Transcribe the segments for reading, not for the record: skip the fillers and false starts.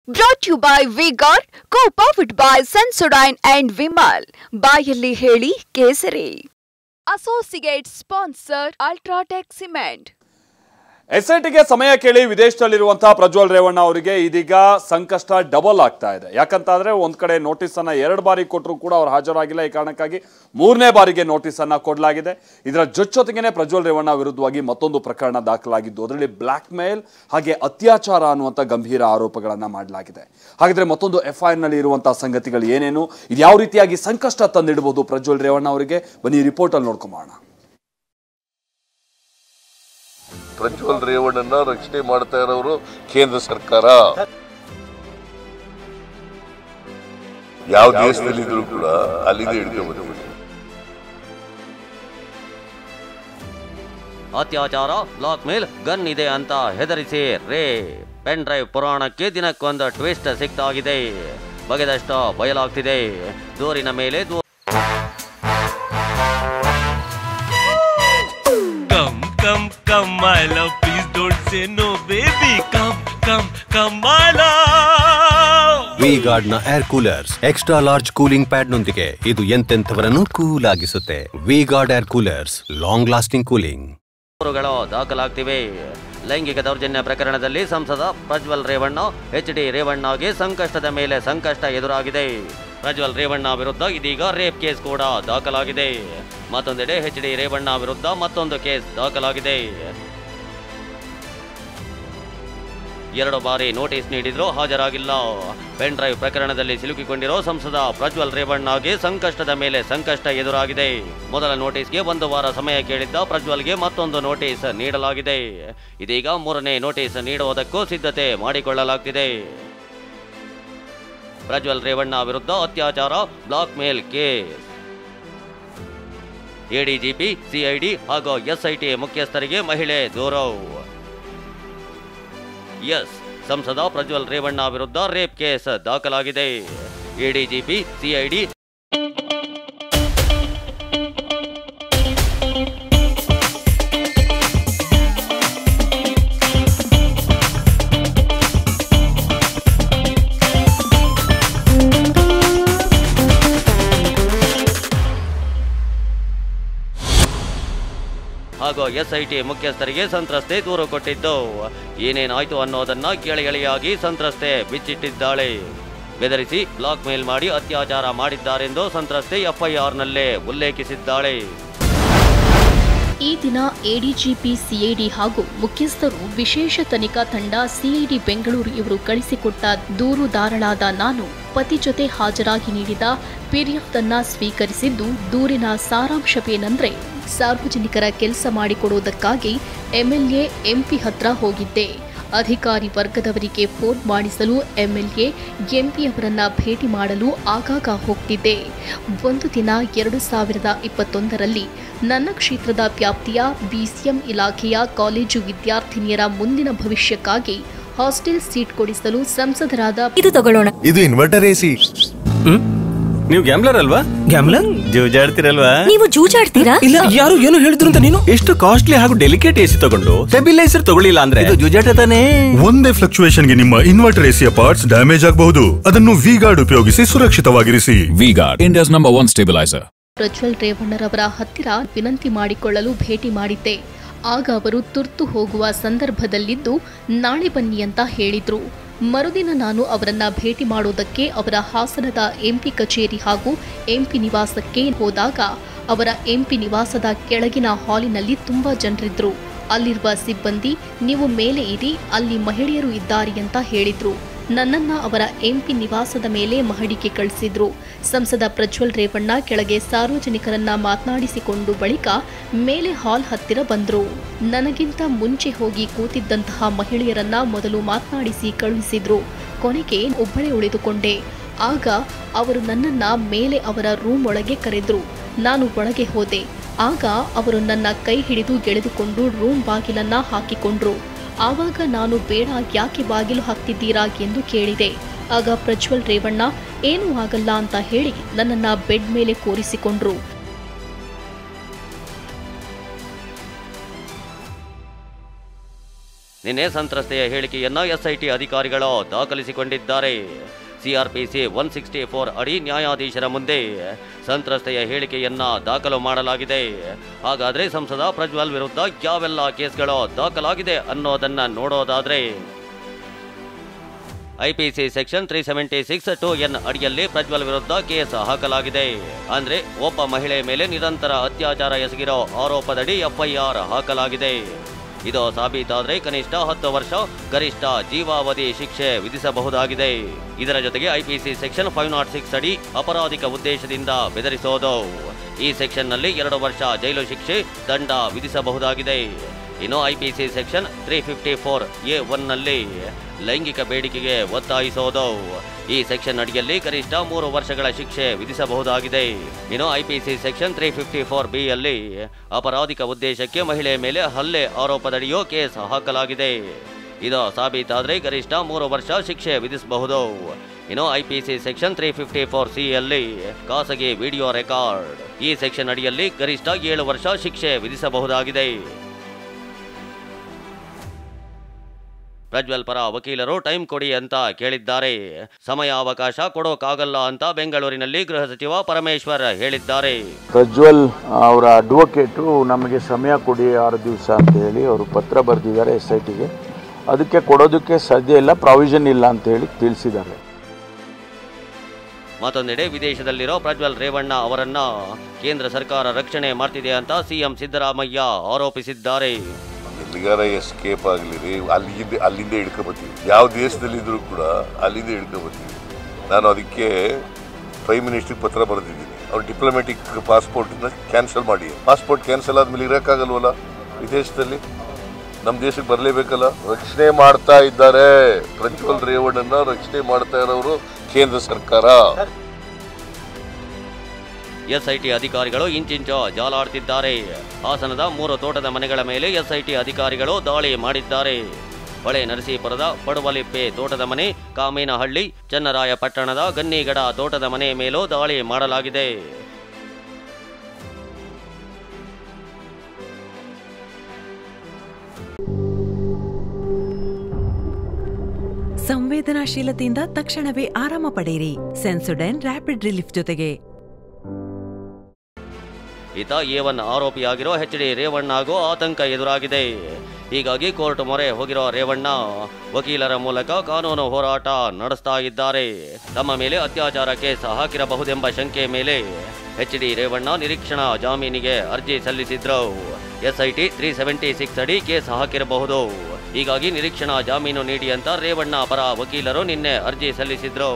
Brought to you by V-Guard, co-powered by Sensodyne and Vimal. ಬಾಯಲ್ಲಿ ಹೇಳಿ ಕೇಸರಿ. Associate sponsor Ultratech Cement. ಎಸ್ಐಟಿಗೆ ಸಮಯ ಕೇಳಿ ವಿದೇಶದಲ್ಲಿರುವಂತಹ ಪ್ರಜ್ವಲ್ ರೇವಣ್ಣ ಅವರಿಗೆ ಇದೀಗ ಸಂಕಷ್ಟ ಡಬಲ್ ಆಗ್ತಾ ಇದೆ. ಯಾಕಂತಂದ್ರೆ ಒಂದ್ ಕಡೆ ನೋಟಿಸ್ ಅನ್ನ 2 ಬಾರಿ ಕೊಟ್ಟರು ಕೂಡ ಅವರು ಹಾಜರಾಗಿಲ್ಲ. ಈ ಕಾರಣಕ್ಕಾಗಿ 3ನೇ ಬಾರಿಗೆ ನೋಟಿಸ್ ಅನ್ನ ಕೊಡಲಾಗಿದೆ. ಇದರ ಜೊತೆಗೇನೆ ಪ್ರಜ್ವಲ್ ರೇವಣ್ಣ ವಿರುದ್ಧವಾಗಿ ಮತ್ತೊಂದು ಪ್ರಕರಣ ದಾಖಲಾಗಿದ್ದು, ಅದರಲ್ಲಿ ಬ್ಲಾಕ್ ಮೇಲ್ ಹಾಗೆ ಅತ್ಯಾಚಾರ ಅನ್ನುವಂಥ ಗಂಭೀರ ಆರೋಪಗಳನ್ನ ಮಾಡಲಾಗಿದೆ. ಹಾಗಿದ್ರೆ ಮತ್ತೊಂದು FIR ನಲ್ಲಿ ಇರುವಂತಹ ಸಂಗತಿಗಳು ಏನೇನು, ಇದು ಯಾವ ರೀತಿಯಾಗಿ ಸಂಕಷ್ಟ ತಂದಿಡಬಹುದು ಪ್ರಜ್ವಲ್ ರೇವಣ್ಣ ಅವರಿಗೆ, ಬನ್ನಿ ರಿಪೋರ್ಟ್ ಅಲ್ಲಿ ನೋಡ್ಕೊಂಬೋಣ. ಪ್ರಜ್ವಲ್ ರೇವಣ್ಣನ ರಕ್ಷಣೆ ಮಾಡ್ತಾ ಇರೋರು ಕೇಂದ್ರ ಸರ್ಕಾರ. ಯಾವ ದೇಶದಲ್ಲಿದ್ರು ಕೂಡ ಅಲ್ಲಿಂದ ಹಿಡ್ಕೊಂಡು ಅತ್ಯಾಚಾರ, ಬ್ಲಾಕ್ ಮೇಲ್, ಗನ್ ಇದೆ ಅಂತ ಹೆದರಿಸಿ ಪೆನ್ ಡ್ರೈವ್ ಪುರಾಣಕ್ಕೆ ದಿನಕ್ಕೊಂದು ಟ್ವಿಸ್ಟ್ ಸಿಗ್ತಾಗಿದೆ. ಬಗೆದಷ್ಟು ಬಯಲಾಗ್ತಿದೆ. ದೂರಿನ ಮೇಲೆ Come, my love, please don't say no, baby. Come, my love. V-Guard ನ air coolers extra large cooling pad ನೊಂದಿಗೆ ಇದು ಎಂತೆಂಥವರನ್ನು ಕೂಲ್ ಆಗಿಸುತ್ತೆ. V-Guard air coolers, long lasting cooling. ದಾಖಲಾಗ್ತಿವೆ. ಲೈಂಗಿಕ ದೌರ್ಜನ್ಯ ಪ್ರಕರಣದಲ್ಲಿ ಸಂಸದ ಪ್ರಜ್ವಲ್ ರೇವಣ್ಣ HD ರೇವಣ್ಣಗೆ ಸಂಕಷ್ಟದ ಮೇಲೆ ಸಂಕಷ್ಟ ಎದುರಾಗಿದೆ. ಪ್ರಜ್ವಲ್ ರೇವಣ್ಣ ವಿರುದ್ಧ ಇದೀಗ ರೇಪ್ ಕೇಸ್ ಕೂಡ ದಾಖಲಾಗಿದೆ. ಮತ್ತೊಂದೆಡೆ HD ರೇವಣ್ಣ ವಿರುದ್ಧ ಮತ್ತೊಂದು ಕೇಸ್ ದಾಖಲಾಗಿದೆ. 2 ಬಾರಿ ನೋಟಿಸ್ ನೀಡಿದ್ರೂ ಹಾಜರಾಗಿಲ್ಲ. ಪೆನ್ ಡ್ರೈವ್ ಪ್ರಕರಣದಲ್ಲಿ ಸಿಲುಕಿಕೊಂಡಿರೋ ಸಂಸದ ಪ್ರಜ್ವಲ್ ರೇವಣ್ಣಗೆ ಸಂಕಷ್ಟದ ಮೇಲೆ ಸಂಕಷ್ಟ ಎದುರಾಗಿದೆ. ಮೊದಲ ನೋಟಿಸ್ಗೆ 1 ವಾರ ಸಮಯ ಕೇಳಿದ್ದ ಪ್ರಜ್ವಲ್ಗೆ ಮತ್ತೊಂದು ನೋಟಿಸ್ ನೀಡಲಾಗಿದೆ. ಇದೀಗ 3ನೇ ನೋಟಿಸ್ ನೀಡುವುದಕ್ಕೂ ಸಿದ್ಧತೆ ಮಾಡಿಕೊಳ್ಳಲಾಗ್ತಿದೆ. ಪ್ರಜ್ವಲ್ ರೇವಣ್ಣ ವಿರುದ್ಧ ಅತ್ಯಾಚಾರ, black mail case. ADGP, CID ಹಾಗೂ SIT ಮುಖ್ಯಸ್ಥರಿಗೆ ಮಹಿಳೆ ದೂರು. ಸಂಸದ ಪ್ರಜ್ವಲ್ ರೇವಣ್ಣ ವಿರುದ್ಧ ರೇಪ್ ಕೇಸ್ ದಾಖಲಾಗಿದೆ. ADGP, CID ಹಾಗೂ SIT ಮುಖ್ಯಸ್ಥರಿಗೆ ಸಂತ್ರಸ್ತೆ ದೂರು ಕೊಟ್ಟಿದ್ದು, ಏನೇನಾಯ್ತು ಅನ್ನೋದನ್ನ ಕೆಳಗೆಳೆಯಾಗಿ ಸಂತ್ರಸ್ತೆ ಬಿಚ್ಚಿಟ್ಟಿದ್ದಾಳೆ. ಬೆದರಿಸಿ ಬ್ಲಾಕ್ ಮೇಲ್ ಮಾಡಿ ಅತ್ಯಾಚಾರ ಮಾಡಿದ್ದಾರೆಂದು ಸಂತ್ರಸ್ತೆ FIR ನಲ್ಲೇ ಉಲ್ಲೇಖಿಸಿದ್ದಾಳೆ. ಈ ದಿನ ADGP, CID ಹಾಗೂ ಮುಖ್ಯಸ್ಥರು ವಿಶೇಷ ತನಿಖಾ ತಂಡ CID ಬೆಂಗಳೂರು ಇವರು ಕಳಿಸಿಕೊಟ್ಟ ದೂರುದಾರಳಾದ ನಾನು ಪತಿ ಜೊತೆ ಹಾಜರಾಗಿ ನೀಡಿದ ಫಿರ್ಯಾದನ್ನ ಸ್ವೀಕರಿಸಿದ್ದು, ದೂರಿನ ಸಾರಾಂಶವೇನೆಂದ್ರೆ, ಸಾರ್ವಜನಿಕರ ಕೆಲಸ ಮಾಡಿಕೊಡುವುದಕ್ಕಾಗಿ MLA MP ಹತ್ರ ಹೋಗಿದ್ದೆ. ಅಧಿಕಾರಿ ವರ್ಗದವರಿಗೆ ಫೋನ್ ಮಾಡಿಸಲು MLA MP ಅವರನ್ನ ಭೇಟಿ ಮಾಡಲು ಆಗಾಗ ಹೋಗ್ತಿದ್ದೆ. ಒಂದು ದಿನ 2021ರಲ್ಲಿ ನನ್ನ ಕ್ಷೇತ್ರದ ವ್ಯಾಪ್ತಿಯ BCM ಇಲಾಖೆಯ ಕಾಲೇಜು ವಿದ್ಯಾರ್ಥಿನಿಯರ ಮುಂದಿನ ಭವಿಷ್ಯಕ್ಕಾಗಿ ಹಾಸ್ಟೆಲ್ ಸೀಟ್ ಕೊಡಿಸಲು ಸಂಸದರಾದ ಇದು ತಗೊಳ್ಳೋಣ. ಇದು ಇನ್ವರ್ಟರ್ AC. ನೀವು ಗ್ಯಾಮ್ಲರ್ ಅಲ್ವಾ? ಗ್ಯಾಮ್ಲರ್ ಜೂಜಾಡ್ತಿರಲ್ವಾ? ನೀವು ಜೂಜಾಡ್ತೀರಾ? ಇಲ್ಲ, ಯಾರು ಏನು ಹೇಳಿದ್ರು ಅಂತ ನೀನು ಎಷ್ಟು ಕಾಸ್ಟ್ಲಿ ಹಾಗೂ ಡೆಲಿಕೇಟ್ AC ತಗೊಂಡು ಸ್ಟೆಬಿಲೈಸರ್ ತಗೊಳ್ಳಿಲ್ಲ ಅಂದ್ರೆ ಇದು ಜೂಜಾಟ ತಾನೇ. ಒಂದೇ ಫ್ಲಕ್ಚುಯೇಷನ್ ಗೆ ನಿಮ್ಮ ಇನ್ವರ್ಟರ್ AC ಪಾರ್ಟ್ಸ್ ಡ್ಯಾಮೇಜ್ ಆಗಬಹುದು. ಅದನ್ನು V-Guard ಉಪಯೋಗಿಸಿ ಸುರಕ್ಷಿತವಾಗಿರಿಸಿ. V-Guard, India's #1 stabilizer. ಪ್ರಜ್ವಲ್ ರೇವಣ್ಣರವರ ಹತ್ತಿರ ವಿನಂತಿ ಮಾಡಿಕೊಳ್ಳಲು ಭೇಟಿ ಮಾಡಿದ್ದೆ. ಆಗ ಅವರು ತುರ್ತು ಹೋಗುವ ಸಂದರ್ಭದಲ್ಲಿದ್ದು ನಾಳೆ ಬನ್ನಿ ಅಂತ ಹೇಳಿದ್ರು. ಮರುದಿನ ನಾನು ಅವರನ್ನ ಭೇಟಿ ಮಾಡೋದಕ್ಕೆ ಅವರ ಹಾಸನದ MP ಕಚೇರಿ ಹಾಗೂ MP ನಿವಾಸಕ್ಕೆ ಹೋದಾಗ ಅವರ MP ನಿವಾಸದ ಕೆಳಗಿನ ಹಾಲಿನಲ್ಲಿ ತುಂಬಾ ಜನರಿದ್ರು. ಅಲ್ಲಿರುವ ಸಿಬ್ಬಂದಿ, ನೀವು ಮೇಲೆ ಇರಿ, ಅಲ್ಲಿ ಮಹಿಳೆಯರು ಇದ್ದಾರೆ ಅಂತ ಹೇಳಿದ್ರು. ನನ್ನನ್ನ ಅವರ MP ನಿವಾಸದ ಮೇಲೆ ಮಹಡಿಗೆ ಕಳಿಸಿದ್ರು. ಸಂಸದ ಪ್ರಜ್ವಲ್ ರೇವಣ್ಣ ಕೆಳಗೆ ಸಾರ್ವಜನಿಕರನ್ನ ಮಾತನಾಡಿಸಿಕೊಂಡು ಬಳಿಕ ಮೇಲೆ ಹಾಲ್ ಹತ್ತಿರ ಬಂದ್ರು. ನನಗಿಂತ ಮುಂಚೆ ಹೋಗಿ ಕೂತಿದ್ದಂತಹ ಮಹಿಳೆಯರನ್ನ ಮೊದಲು ಮಾತನಾಡಿಸಿ ಕಳುಹಿಸಿದ್ರು. ಕೊನೆಗೆ ಒಬ್ಬಳೇ ಉಳಿದುಕೊಂಡೆ. ಆಗ ಅವರು ನನ್ನನ್ನ ಮೇಲೆ ಅವರ ರೂಮ್ ಒಳಗೆ ಕರೆದ್ರು. ನಾನು ಒಳಗೆ ಹೋದೆ. ಆಗ ಅವರು ನನ್ನ ಕೈ ಹಿಡಿದು ಎಳೆದುಕೊಂಡು ರೂಮ್ ಬಾಗಿಲನ್ನ ಹಾಕಿಕೊಂಡ್ರು. ಆವಾಗ ನಾನು ಬೇಡ, ಯಾಕೆ ಬಾಗಿಲು ಹಾಕ್ತಿದ್ದೀರಾ ಎಂದು ಕೇಳಿದೆ. ಆಗ ಪ್ರಜ್ವಲ್ ರೇವಣ್ಣ ಏನೂ ಆಗಲ್ಲ ಅಂತ ಹೇಳಿ ನನ್ನನ್ನ ಬೆಡ್ ಮೇಲೆ ಕೂರಿಸಿಕೊಂಡ್ರು. ನಿನ್ನೆ ಸಂತ್ರಸ್ತೆಯ ಹೇಳಿಕೆಯನ್ನ ಎಸ್ಐಟಿ ಅಧಿಕಾರಿಗಳು ದಾಖಲಿಸಿಕೊಂಡಿದ್ದಾರೆ. ಸಿಆರ್ಪಿಸಿ 164 ಅಡಿ ನ್ಯಾಯಾಧೀಶರ ಮುಂದೆ ಸಂತ್ರಸ್ತೆಯ ಹೇಳಿಕೆಯನ್ನ ದಾಖಲು ಮಾಡಲಾಗಿದೆ. ಹಾಗಾದ್ರೆ ಸಂಸದ ಪ್ರಜ್ವಲ್ ವಿರುದ್ಧ ಯಾವೆಲ್ಲ ಕೇಸ್ಗಳು ದಾಖಲಾಗಿದೆ ಅನ್ನೋದನ್ನ ನೋಡೋದಾದ್ರೆ, ಐಪಿಸಿ ಸೆಕ್ಷನ್ 376 2N ಅಡಿಯಲ್ಲಿ ಪ್ರಜ್ವಲ್ ವಿರುದ್ಧ ಕೇಸ್ ಹಾಕಲಾಗಿದೆ. ಅಂದ್ರೆ ಒಬ್ಬ ಮಹಿಳೆ ಮೇಲೆ ನಿರಂತರ ಅತ್ಯಾಚಾರ ಎಸಗಿರೋ ಆರೋಪದಡಿ ಎಫ್ಐಆರ್ ಹಾಕಲಾಗಿದೆ. ಇದು ಸಾಬೀತಾದ್ರೆ ಕನಿಷ್ಠ 10 ವರ್ಷ ಗರಿಷ್ಠ ಜೀವಾವಧಿ ಶಿಕ್ಷೆ ವಿಧಿಸಬಹುದಾಗಿದೆ. ಇದರ ಜೊತೆಗೆ ಐಪಿಸಿ ಸೆಕ್ಷನ್ 506 ಅಡಿ ಅಪರಾಧಿಕ ಉದ್ದೇಶದಿಂದ ಬೆದರಿಸೋದು. ಈ ಸೆಕ್ಷನ್ನಲ್ಲಿ 2 ವರ್ಷ ಜೈಲು ಶಿಕ್ಷೆ ದಂಡ ವಿಧಿಸಬಹುದಾಗಿದೆ. ಇನ್ನು ಐಪಿಸಿ ಸೆಕ್ಷನ್ 354A1 ನಲ್ಲಿ ಲೈಂಗಿಕ ಬೇಡಿಕೆಗೆ ಒತ್ತಾಯಿಸೋದು. ಈ ಸೆಕ್ಷನ್ ಅಡಿಯಲ್ಲಿ ಗರಿಷ್ಠ 3 ವರ್ಷಗಳ ಶಿಕ್ಷೆ ವಿಧಿಸಬಹುದಾಗಿದೆ. ಇನ್ನು ಐಪಿಸಿ ಸೆಕ್ಷನ್ 354B ಯಲ್ಲಿ ಅಪರಾಧಿಕ ಉದ್ದೇಶಕ್ಕೆ ಮಹಿಳೆ ಮೇಲೆ ಹಲ್ಲೆ ಆರೋಪದಡಿಯೂ ಕೇಸ್ ಹಾಕಲಾಗಿದೆ. ಇದು ಸಾಬೀತಾದ್ರೆ ಗರಿಷ್ಠ 3 ವರ್ಷ ಶಿಕ್ಷೆ ವಿಧಿಸಬಹುದು. ಇನ್ನು ಐಪಿಸಿ ಸೆಕ್ಷನ್ 354C ಯಲ್ಲಿ ಖಾಸಗಿ ವಿಡಿಯೋ ರೆಕಾರ್ಡ್. ಈ ಸೆಕ್ಷನ್ ಅಡಿಯಲ್ಲಿ ಗರಿಷ್ಠ 7 ವರ್ಷ ಶಿಕ್ಷೆ ವಿಧಿಸಬಹುದಾಗಿದೆ. ಪ್ರಜ್ವಲ್ ಪರ ವಕೀಲರು ಟೈಮ್ ಕೊಡಿ ಅಂತ ಕೇಳಿದ್ದಾರೆ. ಸಮಯಾವಕಾಶ ಕೊಡೋಕ್ಕಾಗಲ್ಲ ಅಂತ ಬೆಂಗಳೂರಿನಲ್ಲಿ ಗೃಹ ಸಚಿವ ಪರಮೇಶ್ವರ್ ಹೇಳಿದ್ದಾರೆ. ಪ್ರಜ್ವಲ್ ಅವರ ಅಡ್ವೊಕೇಟು ನಮಗೆ ಸಮಯ ಕೊಡಿ 6 ದಿವಸ ಅಂತ ಹೇಳಿ ಅವರು ಪತ್ರ ಬರೆದಿದ್ದಾರೆ SITಗೆ. ಅದಕ್ಕೆ ಕೊಡೋದಕ್ಕೆ ಸಾಧ್ಯ ಇಲ್ಲ, ಪ್ರಾವಿಷನ್ ಇಲ್ಲ ಅಂತ ಹೇಳಿ ತಿಳಿಸಿದ್ದಾರೆ. ಮತ್ತೊಂದೆಡೆ ವಿದೇಶದಲ್ಲಿರೋ ಪ್ರಜ್ವಲ್ ರೇವಣ್ಣ ಅವರನ್ನ ಕೇಂದ್ರ ಸರ್ಕಾರ ರಕ್ಷಣೆ ಮಾಡ್ತಿದೆ ಅಂತ ಸಿಎಂ ಸಿದ್ದರಾಮಯ್ಯ ಆರೋಪಿಸಿದ್ದಾರೆ. ಎಲ್ಲಿಗಾರ ಎಸ್ಕೇಪ್ ಆಗಲಿ ರೀ, ಅಲ್ಲಿಂದ ಹಿಡ್ಕೊಬತ್ತೀವಿ. ಯಾವ ದೇಶದಲ್ಲಿದ್ದರೂ ಕೂಡ ಅಲ್ಲಿಂದ ಹಿಡ್ಕೊಬತ್ತೀವಿ. ನಾನು ಅದಕ್ಕೆ ಪ್ರೈಮ್ ಮಿನಿಸ್ಟ್ರಿಗೆ ಪತ್ರ ಬರೆದಿದ್ದೀನಿ. ಅವ್ರು ಡಿಪ್ಲೊಮ್ಯಾಟಿಕ್ ಪಾಸ್ಪೋರ್ಟ್ನ ಕ್ಯಾನ್ಸಲ್ ಮಾಡಿ. ಪಾಸ್ಪೋರ್ಟ್ ಕ್ಯಾನ್ಸಲ್ ಆದ್ಮೇಲೆ ಇರೋಕ್ಕಾಗಲ್ವಲ್ಲ ವಿದೇಶದಲ್ಲಿ, ನಮ್ಮ ದೇಶಕ್ಕೆ ಬರಲೇಬೇಕಲ್ಲ. ರಕ್ಷಣೆ ಮಾಡ್ತಾ ಇದ್ದಾರೆ, ಪ್ರಜ್ವಲ್ ರೇವಣ್ಣನ ರಕ್ಷಣೆ ಮಾಡ್ತಾ ಇರೋರು ಕೇಂದ್ರ ಸರ್ಕಾರ. ಎಸ್ಐಟಿ ಅಧಿಕಾರಿಗಳು ಇಂಚಿಂಚು ಜಾಲಾಡ್ತಿದ್ದಾರೆ. ಹಾಸನದ 3 ತೋಟದ ಮನೆಗಳ ಮೇಲೆ ಎಸ್ಐಟಿ ಅಧಿಕಾರಿಗಳು ದಾಳಿ ಮಾಡಿದ್ದಾರೆ. ಹೊಳೆ ನರಸೀಪುರದ ಪಡುವಲಿಪ್ಪೆ ತೋಟದ ಮನೆ, ಕಾಮೇನಹಳ್ಳಿ, ಚನ್ನರಾಯಪಟ್ಟಣದ ಗನ್ನಿಗಡ ತೋಟದ ಮನೆ ಮೇಲೂ ದಾಳಿ ಮಾಡಲಾಗಿದೆ. ಸಂವೇದನಾಶೀಲತೆಯಿಂದ ತಕ್ಷಣವೇ ಆರಾಮ ಪಡೆಯಿರಿ. ಸೆನ್ಸೊಡೈನ್ ರ್ಯಾಪಿಡ್ ರಿಲೀಫ್ ಜೊತೆಗೆ. ಈತ A1 ಆರೋಪಿಯಾಗಿರೋ HD ರೇವಣ್ಣಗೂ ಆತಂಕ ಎದುರಾಗಿದೆ. ಹೀಗಾಗಿ ಕೋರ್ಟ್ ಮೊರೆ ಹೋಗಿರೋ ರೇವಣ್ಣ ವಕೀಲರ ಮೂಲಕ ಕಾನೂನು ಹೋರಾಟ ನಡೆಸ್ತಾ ಇದ್ದಾರೆ. ತಮ್ಮ ಮೇಲೆ ಅತ್ಯಾಚಾರ ಕೇಸ್ ಹಾಕಿರಬಹುದೆಂಬ ಶಂಕೆ ಮೇಲೆ HD ರೇವಣ್ಣ ನಿರೀಕ್ಷಣಾ ಜಾಮೀನಿಗೆ ಅರ್ಜಿ ಸಲ್ಲಿಸಿದ್ರು. SIT 376 ಅಡಿ ಕೇಸ್ ಹಾಕಿರಬಹುದು. ಹೀಗಾಗಿ ನಿರೀಕ್ಷಣಾ ಜಾಮೀನು ನೀಡಿ ಅಂತ ರೇವಣ್ಣ ಪರ ವಕೀಲರು ನಿನ್ನೆ ಅರ್ಜಿ ಸಲ್ಲಿಸಿದ್ರು.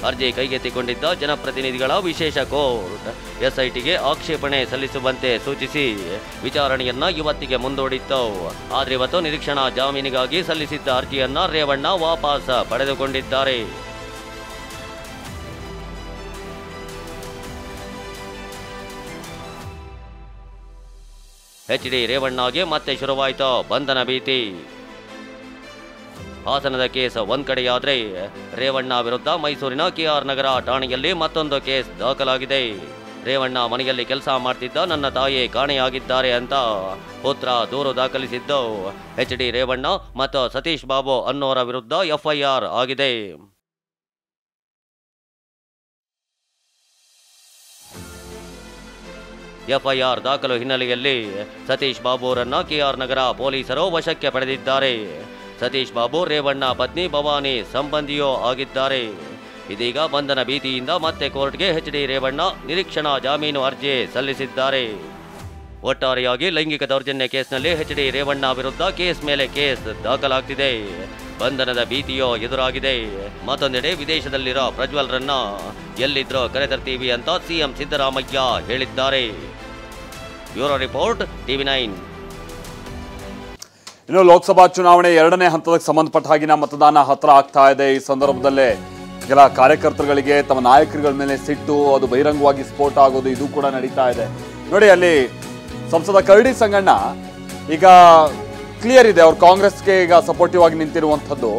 ಅರ್ಜಿ ಕೈಗೆತ್ತಿಕೊಂಡಿದ್ದ ಜನಪ್ರತಿನಿಧಿಗಳ ವಿಶೇಷ ಕೋರ್ಟ್ SITಗೆ ಆಕ್ಷೇಪಣೆ ಸಲ್ಲಿಸುವಂತೆ ಸೂಚಿಸಿ ವಿಚಾರಣೆಯನ್ನ ಇವತ್ತಿಗೆ ಮುಂದೂಡಿತ್ತು. ಆದ್ರೆ ಇವತ್ತು ನಿರೀಕ್ಷಣಾ ಜಾಮೀನಿಗಾಗಿ ಸಲ್ಲಿಸಿದ್ದ ಅರ್ಜಿಯನ್ನ ರೇವಣ್ಣ ವಾಪಸ್ ಪಡೆದುಕೊಂಡಿದ್ದಾರೆ. HD ರೇವಣ್ಣಗೆ ಮತ್ತೆ ಶುರುವಾಯಿತು ಬಂಧನ ಭೀತಿ. ಹಾಸನದ ಕೇಸ್ ಒಂದ್ ಕಡೆಯಾದ್ರೆ ರೇವಣ್ಣ ವಿರುದ್ಧ ಮೈಸೂರಿನ KR ನಗರ ಠಾಣೆಯಲ್ಲಿ ಮತ್ತೊಂದು ಕೇಸ್ ದಾಖಲಾಗಿದೆ. ರೇವಣ್ಣ ಮನೆಯಲ್ಲಿ ಕೆಲಸ ಮಾಡ್ತಿದ್ದ ನನ್ನ ತಾಯಿ ಕಾಣೆಯಾಗಿದ್ದಾರೆ ಅಂತ ಪುತ್ರ ದೂರು ದಾಖಲಿಸಿದ್ದು. HD ರೇವಣ್ಣ ಮತ್ತು ಸತೀಶ್ ಬಾಬು ಅನ್ನೋರ ವಿರುದ್ಧ FIR ಆಗಿದೆ. FIR ದಾಖಲು ಹಿನ್ನೆಲೆಯಲ್ಲಿ ಸತೀಶ್ ಬಾಬು ಅವರನ್ನ KR ನಗರ ಪೊಲೀಸರು ವಶಕ್ಕೆ ಪಡೆದಿದ್ದಾರೆ. ಸತೀಶ್ ಬಾಬು ರೇವಣ್ಣ ಪತ್ನಿ ಭವಾನಿ ಸಂಬಂಧಿಯೂ ಆಗಿದ್ದಾರೆ. ಇದೀಗ ಬಂಧನ ಭೀತಿಯಿಂದ ಮತ್ತೆ ಕೋರ್ಟ್ಗೆ HD ರೇವಣ್ಣ ನಿರೀಕ್ಷಣಾ ಜಾಮೀನು ಅರ್ಜಿ ಸಲ್ಲಿಸಿದ್ದಾರೆ. ಒಟ್ಟಾರೆಯಾಗಿ ಲೈಂಗಿಕ ದೌರ್ಜನ್ಯ ಕೇಸ್ನಲ್ಲಿ HD ರೇವಣ್ಣ ವಿರುದ್ಧ ಕೇಸ್ ಮೇಲೆ ಕೇಸ್ ದಾಖಲಾಗ್ತಿದೆ. ಬಂಧನದ ಭೀತಿಯೋ ಎದುರಾಗಿದೆ. ಮತ್ತೊಂದೆಡೆ ವಿದೇಶದಲ್ಲಿರೋ ಪ್ರಜ್ವಲ್ರನ್ನ ಎಲ್ಲಿದ್ರೋ ಕರೆತರ್ತೀವಿ ಅಂತ ಸಿಎಂ ಸಿದ್ದರಾಮಯ್ಯ ಹೇಳಿದ್ದಾರೆ. Bureau report TV9. ಇನ್ನು ಲೋಕಸಭಾ ಚುನಾವಣೆ 2ನೇ ಹಂತಕ್ಕೆ ಸಂಬಂಧಪಟ್ಟ ಹಾಗಿನ ಮತದಾನ ಹತ್ರ ಆಗ್ತಾ ಇದೆ. ಈ ಸಂದರ್ಭದಲ್ಲೇ ಕೆಲ ಕಾರ್ಯಕರ್ತರುಗಳಿಗೆ ತಮ್ಮ ನಾಯಕರುಗಳ ಮೇಲೆ ಸಿಟ್ಟು, ಅದು ಬಹಿರಂಗವಾಗಿ ಸ್ಫೋಟ ಆಗೋದು ಇದು ಕೂಡ ನಡೀತಾ ಇದೆ. ನೋಡಿ, ಅಲ್ಲಿ ಸಂಸದ ಕರಡಿ ಸಂಗಣ್ಣ ಈಗ ಕ್ಲಿಯರ್ ಇದೆ, ಅವ್ರು ಕಾಂಗ್ರೆಸ್ಗೆ ಈಗ ಸಪೋರ್ಟಿವ್ ಆಗಿ ನಿಂತಿರುವಂಥದ್ದು.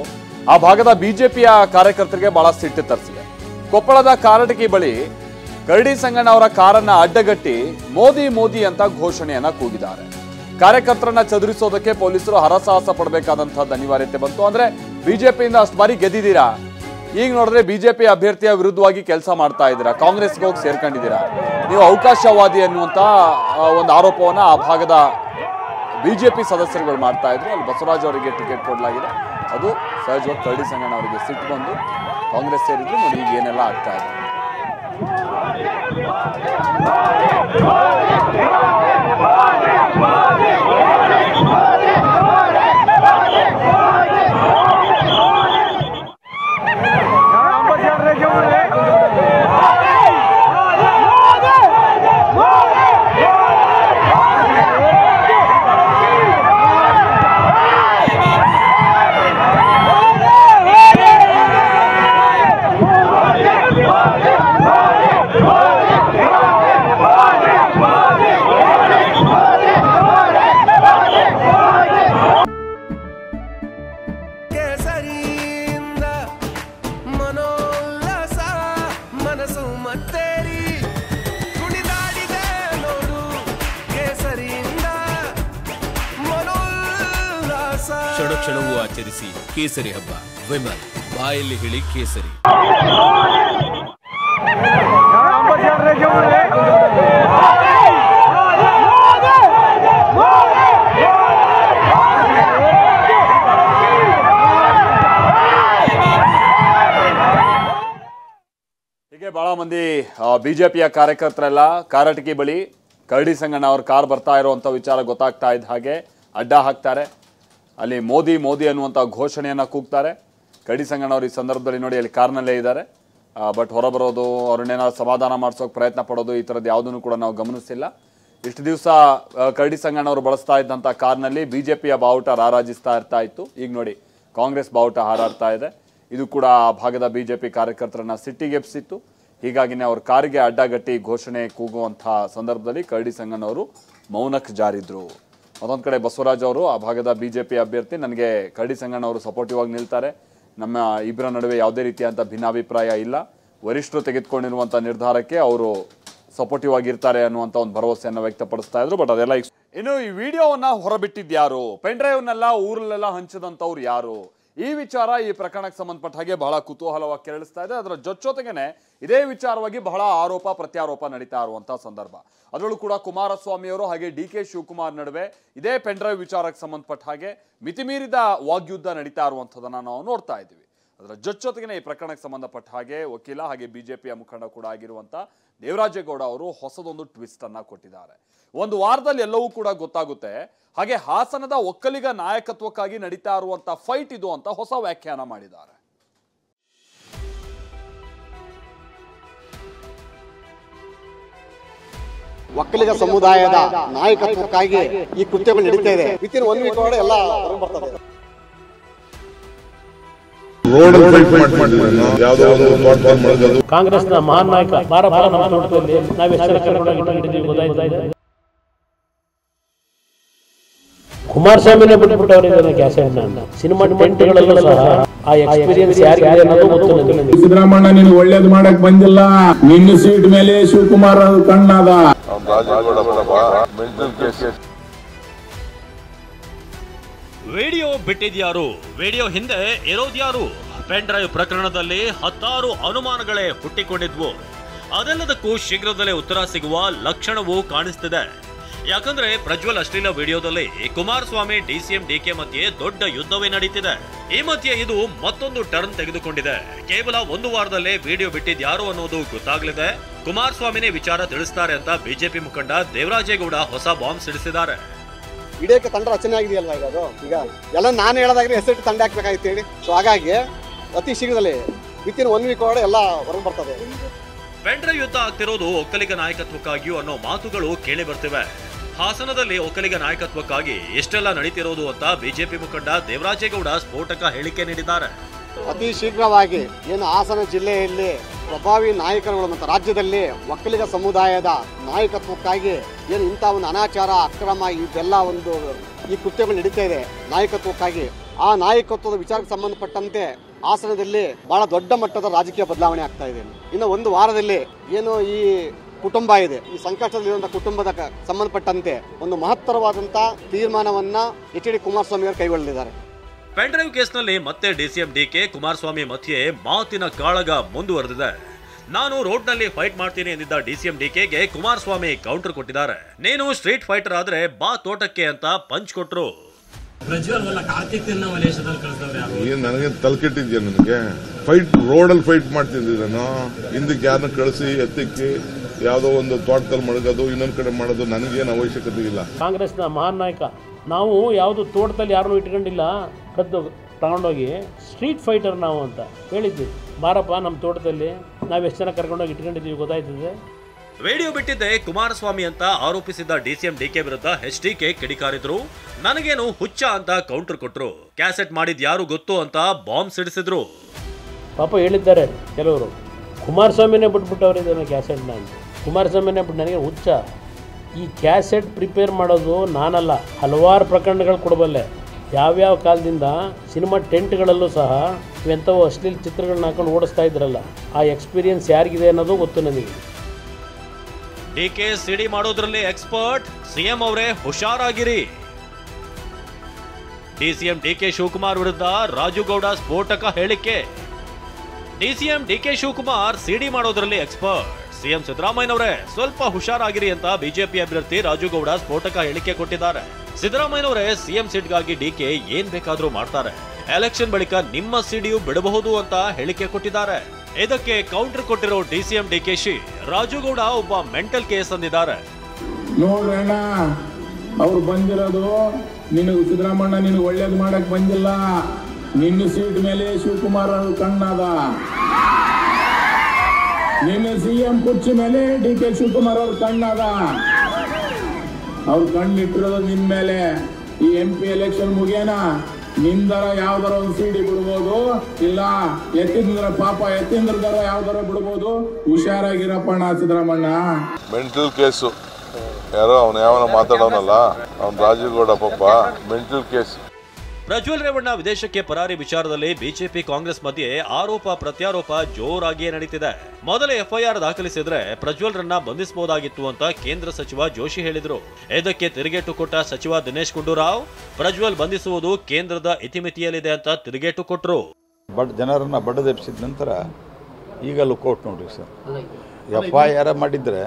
ಆ ಭಾಗದ ಬಿಜೆಪಿಯ ಕಾರ್ಯಕರ್ತರಿಗೆ ಬಹಳ ಸಿಟ್ಟು ತರಿಸಿದೆ. ಕೊಪ್ಪಳದ ಕಾರಟಗಿ ಬಳಿ ಕರಡಿ ಸಂಗಣ್ಣ ಅವರ ಕಾರನ್ನ ಅಡ್ಡಗಟ್ಟಿ ಮೋದಿ ಮೋದಿ ಅಂತ ಘೋಷಣೆಯನ್ನ ಕೂಗಿದ್ದಾರೆ. ಕಾರ್ಯಕರ್ತರನ್ನ ಚದುರಿಸೋದಕ್ಕೆ ಪೊಲೀಸರು ಹರಸಾಹಸ ಪಡಬೇಕಾದಂತಹದ್ದು ಅನಿವಾರ್ಯತೆ ಬಂತು. ಅಂದ್ರೆ ಬಿಜೆಪಿಯಿಂದ ಅಷ್ಟು ಬಾರಿ ಗೆದ್ದಿದ್ದೀರಾ, ಈಗ ನೋಡಿದ್ರೆ ಬಿಜೆಪಿ ಅಭ್ಯರ್ಥಿಯ ವಿರುದ್ಧವಾಗಿ ಕೆಲಸ ಮಾಡ್ತಾ ಇದ್ದೀರಾ, ಕಾಂಗ್ರೆಸ್ಗೆ ಹೋಗಿ ಸೇರ್ಕೊಂಡಿದ್ದೀರಾ, ನೀವು ಅವಕಾಶವಾದಿ ಅನ್ನುವಂತ ಒಂದು ಆರೋಪವನ್ನ ಆ ಭಾಗದ ಬಿಜೆಪಿ ಸದಸ್ಯರುಗಳು ಮಾಡ್ತಾ ಇದ್ರು. ಅಲ್ಲಿ ಬಸವರಾಜ್ ಅವರಿಗೆ ಟಿಕೆಟ್ ಕೊಡಲಾಗಿದೆ. ಅದು ಸಹಜವಾಗಿ ಕರಡಿ ಸಂಗಣ್ಣ ಅವರಿಗೆ ಸಿಟ್ಟು ಬಂದು ಕಾಂಗ್ರೆಸ್ ಸೇರಿದ್ರು. ನೋಡಿ ಈಗ ಏನೆಲ್ಲ ಆಗ್ತಾ ಇದೆ. ಕ್ಷಣಕ್ಷಣವೂ ಆಚರಿಸಿ ಕೇಸರಿ ಹಬ್ಬ. ವಿಮಲ್, ಬಾಯಲ್ಲಿ ಹೇಳಿ ಕೇಸರಿ. ಹೀಗೆ ಬಹಳ ಮಂದಿ ಬಿಜೆಪಿಯ ಕಾರ್ಯಕರ್ತರೆಲ್ಲ ಕಾರಟಗಿ ಬಳಿ ಕರಡಿ ಸಂಗಣ್ಣ ಅವ್ರ ಕಾರ್ ಬರ್ತಾ ಇರುವಂತ ವಿಚಾರ ಗೊತ್ತಾಗ್ತಾ ಇದ್ದ ಹಾಗೆ ಅಡ್ಡ ಹಾಕ್ತಾರೆ. ಅಲ್ಲಿ ಮೋದಿ ಮೋದಿ ಅನ್ನುವಂಥ ಘೋಷಣೆಯನ್ನು ಕೂಗ್ತಾರೆ. ಕರಡಿ ಸಂಗಣ್ಣ ಅವರು ಈ ಸಂದರ್ಭದಲ್ಲಿ ನೋಡಿ ಅಲ್ಲಿ ಕಾರ್ನಲ್ಲೇ ಇದ್ದಾರೆ. ಬಟ್ ಹೊರಬರೋದು, ಅವ್ರನ್ನೇನಾದ್ರು ಸಮಾಧಾನ ಮಾಡಿಸೋಕೆ ಪ್ರಯತ್ನ ಪಡೋದು, ಈ ಥರದ್ದು ಯಾವುದನ್ನು ಕೂಡ ನಾವು ಗಮನಿಸಿಲ್ಲ. ಇಷ್ಟು ದಿವಸ ಕರಡಿ ಸಂಗಣ್ಣ ಅವರು ಬಳಸ್ತಾ ಇದ್ದಂಥ ಕಾರ್ನಲ್ಲಿ ಬಿಜೆಪಿಯ ಬಾವುಟ ರಾರಾಜಿಸ್ತಾ ಇತ್ತು. ಈಗ ನೋಡಿ ಕಾಂಗ್ರೆಸ್ ಬಾವುಟ ಹಾರಾಡ್ತಾ ಇದೆ. ಇದು ಕೂಡ ಆ ಭಾಗದ ಬಿಜೆಪಿ ಕಾರ್ಯಕರ್ತರನ್ನ ಸಿಟ್ಟಿಗೆಬ್ಸಿತ್ತು. ಹೀಗಾಗಿನೇ ಅವ್ರ ಕಾರಿಗೆ ಅಡ್ಡಗಟ್ಟಿ ಘೋಷಣೆ ಕೂಗುವಂಥ ಸಂದರ್ಭದಲ್ಲಿ ಕರಡಿ ಸಂಗಣ್ಣ ಅವರು ಮೌನಕ್ಕೆ ಜಾರಿದ್ರು. ಮತ್ತೊಂದು ಕಡೆ ಬಸವರಾಜ್ ಅವರು, ಆ ಭಾಗದ ಬಿಜೆಪಿ ಅಭ್ಯರ್ಥಿ, ನನಗೆ ಕರಡಿ ಸಂಗಣ್ಣ ಅವರು ಸಪೋರ್ಟಿವ್ ಆಗಿ ನಿಲ್ತಾರೆ, ನಮ್ಮ ಇಬ್ಬರ ನಡುವೆ ಯಾವುದೇ ರೀತಿಯಂಥ ಭಿನ್ನಾಭಿಪ್ರಾಯ ಇಲ್ಲ, ವರಿಷ್ಠರು ತೆಗೆದುಕೊಂಡಿರುವಂಥ ನಿರ್ಧಾರಕ್ಕೆ ಅವರು ಸಪೋರ್ಟಿವ್ ಆಗಿರ್ತಾರೆ ಅನ್ನುವಂಥ ಒಂದು ಭರವಸೆಯನ್ನು ವ್ಯಕ್ತಪಡಿಸ್ತಾ ಇದ್ರು. ಬಟ್ ಅದೆಲ್ಲ ಇನ್ನು ಈ ವಿಡಿಯೋವನ್ನ ಹೊರಬಿಟ್ಟಿದ್ಯಾರು, ಪೆನ್ ಡ್ರೈವ್ನೆಲ್ಲ ಊರಲ್ಲೆಲ್ಲ ಹಂಚಿದಂಥವ್ರು ಯಾರು, ಈ ವಿಚಾರ ಈ ಪ್ರಕರಣಕ್ಕೆ ಸಂಬಂಧಪಟ್ಟ ಹಾಗೆ ಬಹಳ ಕುತೂಹಲವಾಗಿ ಕೆರಳಿಸ್ತಾ ಇದೆ. ಅದರ ಜೊತೆಗೇನೆ ಇದೇ ವಿಚಾರವಾಗಿ ಬಹಳ ಆರೋಪ ಪ್ರತ್ಯಾರೋಪ ನಡೀತಾ ಇರುವಂತಹ ಸಂದರ್ಭ. ಅದರಲ್ಲೂ ಕೂಡ ಕುಮಾರಸ್ವಾಮಿ ಅವರು ಹಾಗೆ ಡಿ.ಕೆ. ಶಿವಕುಮಾರ್ ನಡುವೆ ಇದೇ ಪೆನ್ ಡ್ರೈವ್ ವಿಚಾರಕ್ಕೆ ಸಂಬಂಧಪಟ್ಟ ಹಾಗೆ ಮಿತಿಮೀರಿದ ವಾಗ್ಯುದ್ಧ ನಡೀತಾ ಇರುವಂಥದ್ದನ್ನು ನಾವು ನೋಡ್ತಾ ಇದ್ದೀವಿ. ಅದರ ಜೊತೆಗೇನೆ ಈ ಪ್ರಕರಣಕ್ಕೆ ಸಂಬಂಧಪಟ್ಟ ಹಾಗೆ ವಕೀಲ ಹಾಗೆ ಬಿಜೆಪಿಯ ಮುಖಂಡ ಕೂಡ ಆಗಿರುವಂಥ ದೇವರಾಜೇಗೌಡ ಅವರು ಹೊಸದೊಂದು ಟ್ವಿಸ್ಟ್ ಅನ್ನ ಕೊಟ್ಟಿದ್ದಾರೆ. ಒಂದು ವಾರದಲ್ಲಿ ಎಲ್ಲವೂ ಕೂಡ ಗೊತ್ತಾಗುತ್ತೆ. ಹಾಗೆ ಹಾಸನದ ಒಕ್ಕಲಿಗ ನಾಯಕತ್ವಕ್ಕಾಗಿ ನಡೀತಾ ಇರುವಂತ ಫೈಟ್ ಇದು ಅಂತ ಹೊಸ ವ್ಯಾಖ್ಯಾನ ಮಾಡಿದ್ದಾರೆ. ಒಕ್ಕಲಿಗ ಸಮುದಾಯದ ನಾಯಕತ್ವಕ್ಕಾಗಿ ಈ ಕೃತ್ಯಗಳು ನಡೀತಾ ಇದೆ. ವಿತಿನ್ 1 ವೀಕ್ ಒಳಗಡೆ ಎಲ್ಲ ಹೊರಗೆ ಬರ್ತದೆ. ಕಾಂಗ್ರೆಸ್ನ ಮಹಾನ್ ನಾಯಕ ಕುಮಾರಸ್ವಾಮಿನೇ ಬಿಟ್ಬಿಟ್ಟವರಿಗೆ ಸಿನಿಮಾ ಟೆಂಟ್ಗಳಲ್ಲೂ ಸಹ ಆ ಎಕ್ಸ್ಪೀರಿಯನ್ಸ್ ಯಾರಿಗೆ ಅನ್ನೋದು ಗೊತ್ತು. ಸಿದ್ದರಾಮಣ್ಣ ನೀನು ಒಳ್ಳೇದು ಮಾಡಕ್ ಬಂದಿಲ್ಲ, ನಿನ್ನ ಸೀಟ್ ಮೇಲೆ ಶಿವಕುಮಾರ್ ಕಣ್ಣಾದ. ವಿಡಿಯೋ ಬಿಟ್ಟಿದ್ಯಾರು, ವಿಡಿಯೋ ಹಿಂದೆ ಇರೋದ್ಯಾರು? ಪೆನ್ ಡ್ರೈವ್ ಪ್ರಕರಣದಲ್ಲಿ 10 ಅನುಮಾನಗಳೇ ಹುಟ್ಟಿಕೊಂಡಿದ್ವು. ಅದೆಲ್ಲದಕ್ಕೂ ಶೀಘ್ರದಲ್ಲೇ ಉತ್ತರ ಸಿಗುವ ಲಕ್ಷಣವೂ ಕಾಣಿಸ್ತಿದೆ. ಯಾಕಂದ್ರೆ ಪ್ರಜ್ವಲ್ ಅಶ್ಲೀಲ ವಿಡಿಯೋದಲ್ಲಿ ಕುಮಾರಸ್ವಾಮಿ ಡಿಸಿಎಂ ಡಿಕೆ ಮಧ್ಯೆ ದೊಡ್ಡ ಯುದ್ಧವೇ ನಡೀತಿದೆ. ಈ ಮಧ್ಯೆ ಇದು ಮತ್ತೊಂದು ಟರ್ನ್ ತೆಗೆದುಕೊಂಡಿದೆ. ಕೇವಲ 1 ವಾರದಲ್ಲೇ ವಿಡಿಯೋ ಬಿಟ್ಟಿದ್ಯಾರು ಅನ್ನೋದು ಗೊತ್ತಾಗ್ಲಿದೆ. ಕುಮಾರಸ್ವಾಮಿನೇ ವಿಚಾರ ತಿಳಿಸ್ತಾರೆ ಅಂತ ಬಿಜೆಪಿ ಮುಖಂಡ ದೇವರಾಜೇಗೌಡ ಹೊಸ ಬಾಂಬ್ ಸಿಡಿಸಿದ್ದಾರೆ. ಇಡೇಕೆ ತಂಡ ರಚನೆ ಆಗಿದೆಯಲ್ವಾ ಈಗ ಎಲ್ಲ ನಾನು ಹೇಳೋದಾಗ್ರೆ ಎಸ್ಐಟಿ ತಂಡ ಹಾಕ್ಬೇಕಾಗಿತ್ತು ಹೇಳಿ. ಸೊ ಹಾಗಾಗಿ ಅತಿ ಶೀಘ್ರದಲ್ಲಿ ವಿತಿನ್ 1 ವೀಕ್ ಒಳಗಡೆ ಎಲ್ಲ ಹೊರಗೆ ಬರ್ತದೆ. ಪೆನ್ ಡ್ರೈವ್ ಯುದ್ಧ ಆಗ್ತಿರೋದು ಒಕ್ಕಲಿಗ ನಾಯಕತ್ವಕ್ಕಾಗಿಯೂ ಅನ್ನೋ ಮಾತುಗಳು ಕೇಳಿ ಬರ್ತಿವೆ. ಹಾಸನದಲ್ಲಿ ಒಕ್ಕಲಿಗ ನಾಯಕತ್ವಕ್ಕಾಗಿ ಎಷ್ಟೆಲ್ಲ ನಡೀತಿರೋದು ಅಂತ ಬಿಜೆಪಿ ಮುಖಂಡ ದೇವರಾಜೇಗೌಡ ಸ್ಫೋಟಕ ಹೇಳಿಕೆ ನೀಡಿದ್ದಾರೆ. ಅತಿ ಶೀಘ್ರವಾಗಿ ಏನು ಹಾಸನ ಜಿಲ್ಲೆಯಲ್ಲಿ ಪ್ರಭಾವಿ ನಾಯಕರುಗಳು ಮತ್ತು ರಾಜ್ಯದಲ್ಲಿ ಒಕ್ಕಲಿಗ ಸಮುದಾಯದ ನಾಯಕತ್ವಕ್ಕಾಗಿ ಏನು ಇಂಥ ಒಂದು ಅನಾಚಾರ ಅಕ್ರಮ ಇದೆಲ್ಲ ಒಂದು ಈ ಕೃತ್ಯಗಳು ನಡೀತಾ ಇದೆ ನಾಯಕತ್ವಕ್ಕಾಗಿ, ಆ ನಾಯಕತ್ವದ ವಿಚಾರಕ್ಕೆ ಸಂಬಂಧಪಟ್ಟಂತೆ ಹಾಸನದಲ್ಲಿ ಬಹಳ ದೊಡ್ಡ ಮಟ್ಟದ ರಾಜಕೀಯ ಬದಲಾವಣೆ ಆಗ್ತಾ ಇದೆ. ಇನ್ನು 1 ವಾರದಲ್ಲಿ ಏನು ಈ ಕುಟುಂಬ ಇದೆ. ಈ ಸಂಕಷ್ಟದಲ್ಲಿರುವಂತಹ ಕುಟುಂಬದ ಸಂಬಂಧಪಟ್ಟಂತೆ ಒಂದು ಮಹತ್ತರವಾದಂತಹ ತೀರ್ಮಾನವನ್ನ ಎಚ್.ಡಿ. ಕುಮಾರಸ್ವಾಮಿ ಅವರು ಕೈಗೊಳ್ಳಲಿದ್ದಾರೆ. ಪೆನ್ ಡ್ರೈವ್ ಕೇಸ್ನಲ್ಲಿ ಮತ್ತೆ ಡಿಸಿಎಂ ಡಿಕೆ ಕುಮಾರಸ್ವಾಮಿ ಮಧ್ಯೆ ಮಾತಿನ ಕಾಳಗ ಮುಂದುವರೆದಿದೆ. ನಾನು ರೋಡ್ನಲ್ಲಿ ಫೈಟ್ ಮಾಡ್ತೀನಿ ಎಂದಿದ್ದ ಡಿಸಿಎಂ ಡಿಕೆಗೆ ಕುಮಾರಸ್ವಾಮಿ ಕೌಂಟರ್ ಕೊಟ್ಟಿದ್ದಾರೆ. ನೀನು ಸ್ಟ್ರೀಟ್ ಫೈಟರ್ ಆದ್ರೆ ಬಾ ತೋಟಕ್ಕೆ ಅಂತ ಪಂಚ್ ಕೊಟ್ರು. ನನಗೆ ತಲೆಕೆಟ್ಟಿದ್ಯಾ? ನನಗೆ ಫೈಟ್ ರೋಡಲ್ಲಿ ಫೈಟ್ ಮಾಡ್ತಿದ್ದ ಹಿಂದಕ್ಕೆ ಯಾರನ್ನ ಕಳಿಸಿ ಎತ್ತಕ್ಕೆ ಯಾವುದೋ ಒಂದು ತೋಟದಲ್ಲಿ ಮಡಗೋದು ಇನ್ನೊಂದು ಕಡೆ ಮಾಡೋದು ನನಗೇನು ಅವಶ್ಯಕತೆ ಇಲ್ಲ. ಕಾಂಗ್ರೆಸ್ನ ಮಹಾನ್ ನಾಯಕ ನಾವು ಯಾವುದು ತೋಟದಲ್ಲಿ ಯಾರನ್ನೂ ಇಟ್ಕೊಂಡಿಲ್ಲ, ಕದ್ದು ತಗೊಂಡೋಗಿ ಸ್ಟ್ರೀಟ್ ಫೈಟರ್ ನಾವು ಅಂತ ಹೇಳಿದ್ವಿ. ಬಾರಪ್ಪ ನಮ್ಮ ತೋಟದಲ್ಲಿ ನಾವು ಎಷ್ಟು ಜನ ಕರ್ಕೊಂಡೋಗಿ ಇಟ್ಕೊಂಡಿದ್ದೀವಿ ಗೊತ್ತಾಯ್ತದೆ. ವಿಡಿಯೋ ಬಿಟ್ಟಿದ್ದೆ ಕುಮಾರಸ್ವಾಮಿ ಅಂತ ಆರೋಪಿಸಿದ್ದ ಡಿಸಿಎಂ ಡಿಕೆ ವಿರುದ್ಧ ಎಚ್ಡಿಕೆ ಕಿಡಿಕಾರಿದ್ರು. ನನಗೇನು ಹುಚ್ಚ ಅಂತ ಕೌಂಟರ್ ಕೊಟ್ರು. ಕ್ಯಾಸೆಟ್ ಮಾಡಿದ್ ಯಾರು ಗೊತ್ತು ಅಂತ ಬಾಂಬ್ ಸಿಡಿಸಿದ್ರು. ಪಾಪ ಹೇಳಿದ್ದಾರೆ ಕೆಲವರು, ಕುಮಾರಸ್ವಾಮಿನೇ ಬಿಟ್ಬಿಟ್ಟವ್ರು ಇದನ್ನು ಕ್ಯಾಸೆಟ್ನ ಅಂತ. ಕುಮಾರಸ್ವಾಮಿನೇ ಬಿಟ್ಟು ನನಗೆ ಹುಚ್ಚ. ಈ ಕ್ಯಾಸೆಟ್ ಪ್ರಿಪೇರ್ ಮಾಡೋದು ನಾನಲ್ಲ, ಹಲವಾರು ಪ್ರಕರಣಗಳು ಕೊಡಬಲ್ಲೆ. ಯಾವ್ಯಾವ ಕಾಲದಿಂದ ಸಿನಿಮಾ ಟೆಂಟ್ಗಳಲ್ಲೂ ಸಹ ಇವೆಂಥವು ಅಶ್ಲೀಲ ಚಿತ್ರಗಳನ್ನ ಹಾಕೊಂಡು ಓಡಿಸ್ತಾ ಇದ್ರಲ್ಲ, ಆ ಎಕ್ಸ್ಪೀರಿಯನ್ಸ್ ಯಾರಿಗಿದೆ ಅನ್ನೋದು ಗೊತ್ತು ನನಗೆ. ಡಿಕೆ ಸಿಡಿ ಮಾಡೋದ್ರಲ್ಲಿ ಎಕ್ಸ್ಪರ್ಟ್, ಸಿಎಂ ಅವರೇ ಹುಷಾರಾಗಿರಿ. ಡಿಸಿಎಂ ಡಿಕೆ ಶಿವಕುಮಾರ್ ವಿರುದ್ಧ ರಾಜುಗೌಡ ಸ್ಫೋಟಕ ಹೇಳಿಕೆ. ಡಿಸಿಎಂ ಡಿಕೆ ಶಿವಕುಮಾರ್ ಸಿಡಿ ಮಾಡೋದ್ರಲ್ಲಿ ಎಕ್ಸ್ಪರ್ಟ್, ಸಿಎಂ ಸಿದ್ದರಾಮಯ್ಯನವರೇ ಸ್ವಲ್ಪ ಹುಷಾರಾಗಿರಿ ಅಂತ ಬಿಜೆಪಿ ಅಭ್ಯರ್ಥಿ ರಾಜುಗೌಡ ಸ್ಫೋಟಕ ಹೇಳಿಕೆ ಕೊಟ್ಟಿದ್ದಾರೆ. ಸಿದ್ದರಾಮಯ್ಯನವರೇ ಸಿಎಂ ಸೀಟ್ಗಾಗಿ ಡಿಕೆ ಏನ್ ಬೇಕಾದ್ರೂ ಮಾಡ್ತಾರೆ, ಎಲೆಕ್ಷನ್ ಬಳಿಕ ನಿಮ್ಮ ಸಿಡಿಯು ಬಿಡಬಹುದು ಅಂತ ಹೇಳಿಕೆ ಕೊಟ್ಟಿದ್ದಾರೆ. ಇದಕ್ಕೆ ಕೌಂಟರ್ ಕೊಟ್ಟಿರೋ ಡಿಸಿಎಂ ಡಿಕೆಶಿ, ರಾಜುಗೌಡ ಒಬ್ಬ ಮೆಂಟಲ್ ಕೇಸ್ ಅಂದಿದ್ದಾರೆ. ನೋಡ್ರಣ್ಣ, ಅವ್ರು ಬಂದಿರೋದು ನಿನಗೆ ಸಿದ್ದರಾಮಣ್ಣ ನಿನಗೆ ಒಳ್ಳೇದು ಮಾಡಕ್ ಬಂದಿಲ್ಲ. ನಿನ್ನ ಸೀಟ್ ಮೇಲೆ ಶಿವಕುಮಾರ್ ಅವ್ರ ಕಣ್ಣದ, ನಿನ್ನ ಸಿಎಂ ಕುರ್ಚಿ ಮೇಲೆ ಡಿ.ಕೆ. ಶಿವಕುಮಾರ್ ಅವ್ರ ಕಣ್ಣದ. ಅವ್ರು ಕಣ್ಣಿಟ್ಟಿರೋದು ನಿನ್ ಮೇಲೆ. ಈ MP ಎಲೆಕ್ಷನ್ ಮುಗಿಯೋಣ, ನಿಂದರ ಯಾವ್ದಾರ ಒಂದು ಸಿಡಿ ಬಿಡ್ಬೋದು, ಇಲ್ಲ ಎತ್ತಿಂದ್ರ ಪಾಪ ಎತ್ತಿಂದ್ರದಾರ ಯಾವ್ದಾರ ಬಿಡ್ಬೋದು. ಹುಷಾರಾಗಿರಪ್ಪಣ್ಣ ಸಿದ್ದರಾಮಣ್ಣ. ಮೆಂಟಲ್ ಕೇಸು ಯಾರೋ ಅವನು ಯಾವನ ಮಾತಾಡೋನಲ್ಲ, ಅವ್ನು ರಾಜುಗೌಡ ಪಾಪ ಮೆಂಟಲ್ ಕೇಸ್. ಪ್ರಜ್ವಲ್ ರೇವಣ್ಣ ವಿದೇಶಕ್ಕೆ ಪರಾರಿ ವಿಚಾರದಲ್ಲಿ ಬಿಜೆಪಿ ಕಾಂಗ್ರೆಸ್ ಮಧ್ಯೆ ಆರೋಪ ಪ್ರತ್ಯಾರೋಪ ಜೋರಾಗಿಯೇ ನಡೀತಿದೆ. ಮೊದಲ FIR ದಾಖಲಿಸಿದ್ರೆ ಪ್ರಜ್ವಲ್ ರನ್ನ ಬಂಧಿಸಬಹುದಾಗಿತ್ತು ಅಂತ ಕೇಂದ್ರ ಸಚಿವ ಜೋಶಿ ಹೇಳಿದ್ರು. ಇದಕ್ಕೆ ತಿರುಗೇಟು ಕೊಟ್ಟ ಸಚಿವ ದಿನೇಶ್ ಗುಂಡೂರಾವ್, ಪ್ರಜ್ವಲ್ ಬಂಧಿಸುವುದು ಕೇಂದ್ರದ ಇತಿಮಿತಿಯಲ್ಲಿದೆ ಅಂತ ತಿರುಗೇಟು ಕೊಟ್ರು. ಜನರನ್ನ ಬಡದೆಬ್ಸಿದ ನಂತರ ಈಗ ಲುಕ್ಔಟ್ ನೋಡ್ರಿ ಸರ್. FIR ಮಾಡಿದ್ರೆ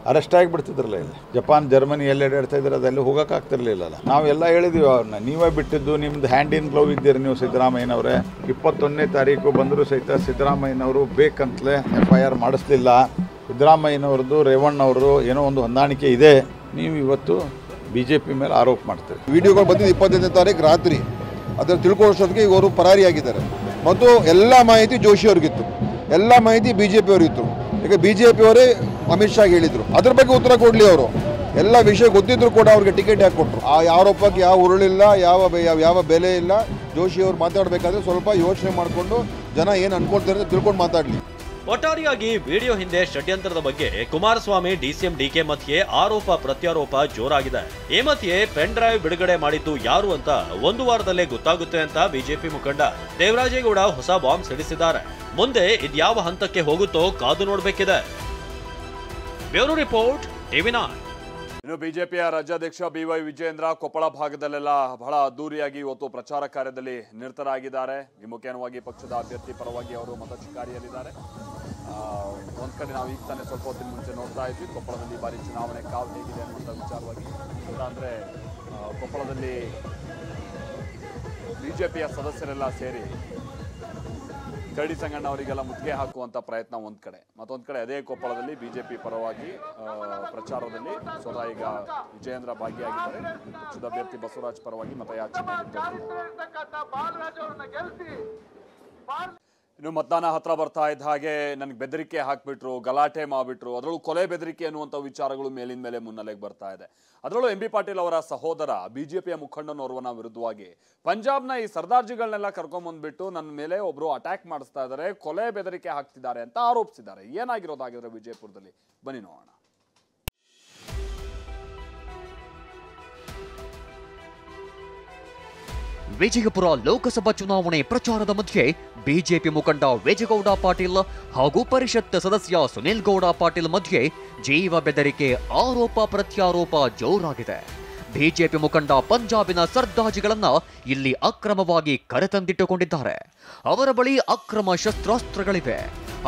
ಅರೆಸ್ಟ್ ಆಗಿಬಿಡ್ತಿದ್ರಲ್ಲ. ಇಲ್ಲಿ ಜಪಾನ್ ಜರ್ಮನಿ ಎಲ್ಲ ಎಡಾಡ್ತಾ ಇದ್ರೆ ಅದೆಲ್ಲ ಹೋಗೋಕ್ಕಾಗ್ತಿರ್ಲಿಲ್ಲ. ನಾವೆಲ್ಲ ಹೇಳಿದ್ವಿ ಅವ್ರನ್ನ, ನೀವೇ ಬಿಟ್ಟಿದ್ದು, ನಿಮ್ದು ಹ್ಯಾಂಡ್ ಇನ್ ಗ್ಲೌ ಇದ್ದೀರಿ ನೀವು ಸಿದ್ದರಾಮಯ್ಯನವರೇ. 21ನೇ ತಾರೀಕು ಬಂದರೂ ಸಹಿತ ಸಿದ್ದರಾಮಯ್ಯನವರು ಬೇಕಂತಲೇ FIR ಮಾಡಿಸ್ಲಿಲ್ಲ. ಸಿದ್ದರಾಮಯ್ಯನವ್ರದ್ದು ರೇವಣ್ಣವ್ರದ್ದು ಏನೋ ಒಂದು ಹೊಂದಾಣಿಕೆ ಇದೆ. ನೀವು ಇವತ್ತು BJP ಮೇಲೆ ಆರೋಪ ಮಾಡ್ತೀರಿ. ವಿಡಿಯೋಗಳು ಬಂದಿದ್ದು 25ನೇ ತಾರೀಕು ರಾತ್ರಿ. ಅದನ್ನು ತಿಳ್ಕೊಳ್ಳೋಷ್ಟೊತ್ತಿಗೆ ಇವರು ಪರಾರಿಯಾಗಿದ್ದಾರೆ. ಮತ್ತು ಎಲ್ಲ ಮಾಹಿತಿ ಜೋಶಿ ಅವ್ರಿಗಿತ್ತು, ಎಲ್ಲ ಮಾಹಿತಿ BJP ಅವ್ರಿಗಿತ್ತು. ಈಗ BJP ಅವರೇ ಅಮಿತ್ ಶಾ ಹೇಳಿದ್ರು, ಅದ್ರ ಬಗ್ಗೆ ಉತ್ತರ ಕೊಡ್ಲಿ. ಅವರು ಎಲ್ಲ ವಿಷಯ ಗೊತ್ತಿದ್ರು ಕೂಡ ಅವ್ರಿಗೆ ಟಿಕೆಟ್ ಯಾಕೆ ಕೊಟ್ಟರು? ಆ ಆರೋಪಕ್ಕೆ ಯಾವ ಉರುಳಿಲ್ಲ, ಯಾವ ಬೆಲೆ ಇಲ್ಲ. ಜೋಶಿ ಅವರು ಮಾತಾಡಬೇಕಾದ್ರೆ ಸ್ವಲ್ಪ ಯೋಚನೆ ಮಾಡಿಕೊಂಡು ಜನ ಏನು ಅನ್ಕೊಳ್ತಾರೆ ಅಂತ ತಿಳ್ಕೊಂಡು ಮಾತಾಡಲಿ. ಒಟ್ಟಾರೆಯಾಗಿ ವಿಡಿಯೋ ಹಿಂದೆ ಷಡ್ಯಂತ್ರದ ಬಗ್ಗೆ ಕುಮಾರಸ್ವಾಮಿ ಡಿಸಿಎಂ ಡಿಕೆ ಮಧ್ಯೆ ಆರೋಪ ಪ್ರತ್ಯಾರೋಪ ಜೋರಾಗಿದೆ. ಈ ಮಧ್ಯೆ ಪೆನ್ ಡ್ರೈವ್ ಬಿಡುಗಡೆ ಮಾಡಿದ್ದು ಯಾರು ಅಂತ ಒಂದು ವಾರದಲ್ಲೇ ಗೊತ್ತಾಗುತ್ತೆ ಅಂತ ಬಿಜೆಪಿ ಮುಖಂಡ ದೇವರಾಜೇಗೌಡ ಹೊಸ ಬಾಂಬ್ ಸಿಡಿಸಿದ್ದಾರೆ. ಮುಂದೆ ಇದ್ಯಾವ ಹಂತಕ್ಕೆ ಹೋಗುತ್ತೋ ಕಾದು ನೋಡಬೇಕಿದೆ. Bureau report, TV9. ಇನ್ನು ಬಿಜೆಪಿಯ ರಾಜ್ಯಾಧ್ಯಕ್ಷ BY ವಿಜಯೇಂದ್ರ ಕೊಪ್ಪಳ ಭಾಗದಲ್ಲೆಲ್ಲ ಬಹಳ ಅದ್ದೂರಿಯಾಗಿ ಇವತ್ತು ಪ್ರಚಾರ ಕಾರ್ಯದಲ್ಲಿ ನಿರತರಾಗಿದ್ದಾರೆ. ವಿಮುಖೇನವಾಗಿ ಪಕ್ಷದ ಅಭ್ಯರ್ಥಿ ಪರವಾಗಿ ಅವರು ಮತಚಿಕಾರಿಯಲ್ಲಿದ್ದಾರೆ. ಒಂದ್ ಕಡೆ ನಾವು ಈಗ ತಾನೇ ಸ್ವಲ್ಪ ಹೊತ್ತಿನ ಮುಂಚೆ ನೋಡ್ತಾ ಇದ್ವಿ, ಕೊಪ್ಪಳದಲ್ಲಿ ಬಾರಿ ಚುನಾವಣೆ ಕಾವು ಹೇಗಿದೆ ಅನ್ನುವಂಥ ವಿಚಾರವಾಗಿ. ಅಂದ್ರೆ ಕೊಪ್ಪಳದಲ್ಲಿ ಬಿಜೆಪಿಯ ಸದಸ್ಯರೆಲ್ಲ ಸೇರಿ ಕರಡಿ ಸಂಗಣ್ಣ ಅವರಿಗೆಲ್ಲ ಮುತ್ತಿಗೆ ಹಾಕುವಂತ ಪ್ರಯತ್ನ ಒಂದ್ ಕಡೆ, ಮತ್ತೊಂದ್ ಕಡೆ ಅದೇ ಕೊಪ್ಪಳದಲ್ಲಿ ಬಿಜೆಪಿ ಪರವಾಗಿ ಪ್ರಚಾರದಲ್ಲಿ ಸ್ವತಃ ಈಗ ವಿಜಯೇಂದ್ರ ಭಾಗಿಯಾಗಿದ್ದಾರೆ. ಪಕ್ಷದ ಅಭ್ಯರ್ಥಿ ಬಸವರಾಜ್ ಪರವಾಗಿ ಮತಯಾಚನೆ. ಇನ್ನು ಮತದಾನ ಹತ್ರ ಬರ್ತಾ ಇದ್ದ ಹಾಗೆ ನನಗೆ ಬೆದರಿಕೆ ಹಾಕ್ಬಿಟ್ರು, ಗಲಾಟೆ ಮಾಡ್ಬಿಟ್ರು, ಅದರಲ್ಲೂ ಕೊಲೆ ಬೆದರಿಕೆ ಅನ್ನುವಂಥ ವಿಚಾರಗಳು ಮೇಲಿನ ಮೇಲೆ ಮುನ್ನೆಲೆಗೆ ಬರ್ತಾ ಇದೆ. ಅದರಲ್ಲೂ MB ಪಾಟೀಲ್ ಅವರ ಸಹೋದರ ಬಿಜೆಪಿಯ ಮುಖಂಡನೋರ್ವನ ವಿರುದ್ಧವಾಗಿ ಪಂಜಾಬ್ನ ಈ ಸರ್ದಾರ್ಜಿಗಳನ್ನೆಲ್ಲ ಕರ್ಕೊಂಡ್ಬಂದ್ಬಿಟ್ಟು ನನ್ನ ಮೇಲೆ ಒಬ್ರು ಅಟ್ಯಾಕ್ ಮಾಡಿಸ್ತಾ ಇದ್ದಾರೆ, ಕೊಲೆ ಬೆದರಿಕೆ ಹಾಕ್ತಿದ್ದಾರೆ ಅಂತ ಆರೋಪಿಸಿದ್ದಾರೆ. ಏನಾಗಿರೋದಾಗಿದ್ರೆ ವಿಜಯಪುರದಲ್ಲಿ ಬನ್ನಿ ನೋಡೋಣ. ವಿಜಯಪುರ ಲೋಕಸಭಾ ಚುನಾವಣೆ ಪ್ರಚಾರದ ಮಧ್ಯೆ ಬಿಜೆಪಿ ಮುಖಂಡ ವೇಜಗೌಡ ಪಾಟೀಲ್ ಹಾಗೂ ಪರಿಷತ್ ಸದಸ್ಯ ಸುನಿಲ್ ಗೌಡ ಪಾಟೀಲ್ ಮಧ್ಯೆ ಜೀವ ಬೆದರಿಕೆ ಆರೋಪ ಪ್ರತ್ಯಾರೋಪ ಜೋರಾಗಿದೆ. ಬಿಜೆಪಿ ಮುಖಂಡ ಪಂಜಾಬಿನ ಸರ್ದಾಜಿಗಳನ್ನ ಇಲ್ಲಿ ಅಕ್ರಮವಾಗಿ ಕರೆತಂದಿಟ್ಟುಕೊಂಡಿದ್ದಾರೆ. ಅವರ ಬಳಿ ಅಕ್ರಮ ಶಸ್ತ್ರಾಸ್ತ್ರಗಳಿವೆ.